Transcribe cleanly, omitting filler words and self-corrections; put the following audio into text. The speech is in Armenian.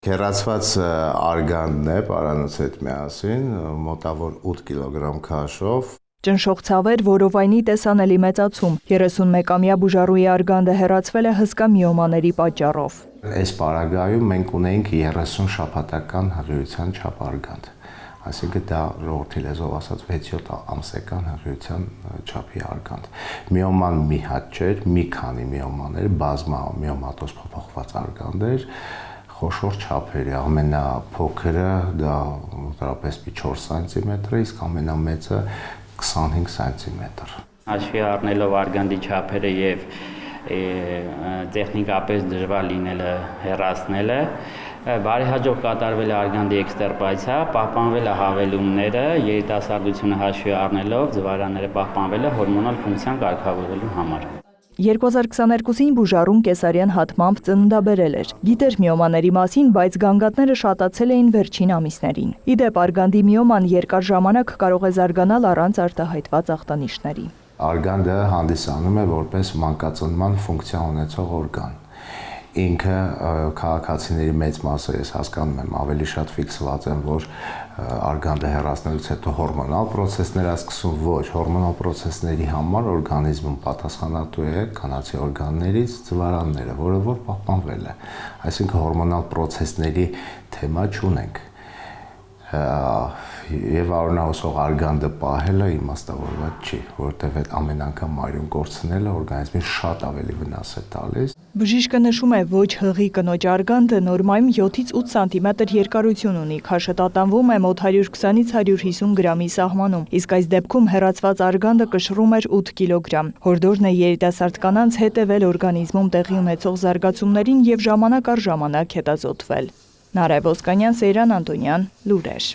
Հեռացված արգանդն է պարանոց հետ միասին, մոտավոր 8 կիլոգրամ քաշով։ Ճնշող ցավեր, որովայնի տեսանելի մեծացում, 31-ամյա բուժառուի արգանդը հեռացվել է հսկա միոմաների պատճառով։ Այս պարագայում մենք ունեինք 30 շաբաթական հղիության չափ արգանդ, այսինքն դա ժողովրդի լեզվով ասած 6-7 ամսական հղիության չափի արգանդ։ Միոման մի հատ չէր, մի քանի միոմաներ, բազմա միոմատոզ փոփոխված արգանդեր, խոշոր չափերի, ամենափոքրը դա մոտավորապես 4 սանտիմետր է, իսկ ամենամեծը 25 սանտիմետր։ Հաշվի առնելով արգանդի չափերը եւ տեխնիկապես դժվար լինելը հեռացնելը, բարեհաջող կատարվել է արգանդի էքստերպացիա, պահպանվել է հավելումները, երիտասարդությունը հաշվի առնելով ձվարանները պահպանվել է հորմոնալ ֆունկցիան կարգավորելու համար։ 2022-ին բուժառուն կեսարյան հատմամբ ծննդաբերել էր։ Գիտեր միոմաների մասին, բայց գանգատները շատացել էին վերջին ամիսներին։ Իդեպ արգանդի միոման երկար ժամանակ կարող է զարգանալ առանց արտահայտված ախտանիշների։ Արգանդը հանդիսանում է որպես մանկածնման ֆունկցիա ունեցող օրգան։ Ինքը քաղաքացիների մեծ մասը, ես հասկանում եմ, ավելի շատ ֆիքսված են, որ արգանդը հեռացնելուց հետո հորմոնալ պրոցեսներ է սկսում, ոչ, հորմոնալ պրոցեսների համար օրգանիզմում պատասխանատու է կանացի օրգաններից ձվարանները, որը որ պահպանվել է, այսինքն հորմոնալ պրոցեսների թեմա չունենք։ Եվ արյունահոսող արգանդը պահելը իմաստավորված չի, որովհետև այդ ամեն անգամ արյուն կորցնելը օրգանիզմին շատ ավելի վնաս է տալիս։ Բժիշկը նշում է, ոչ հղի կնոջ արգանդը նորմայում 7-ից 8 սանտիմետր երկարություն ունի, քաշը տատանվում է մոտ 120-ից 150 գրամի սահմանում, իսկ այս դեպքում հեռացված արգանդը կշռում էր 8 կիլոգրամ։ Հորդորն է երիտասարդ կանանց հետևել օրգանիզմում տեղի ունեցող զարգացումներին եւ ժամանակ առ ժամանակ հետազոտվել։ Նարեկ Ոսկանյան, Սեյրան Անտոնյան, Լուրեր։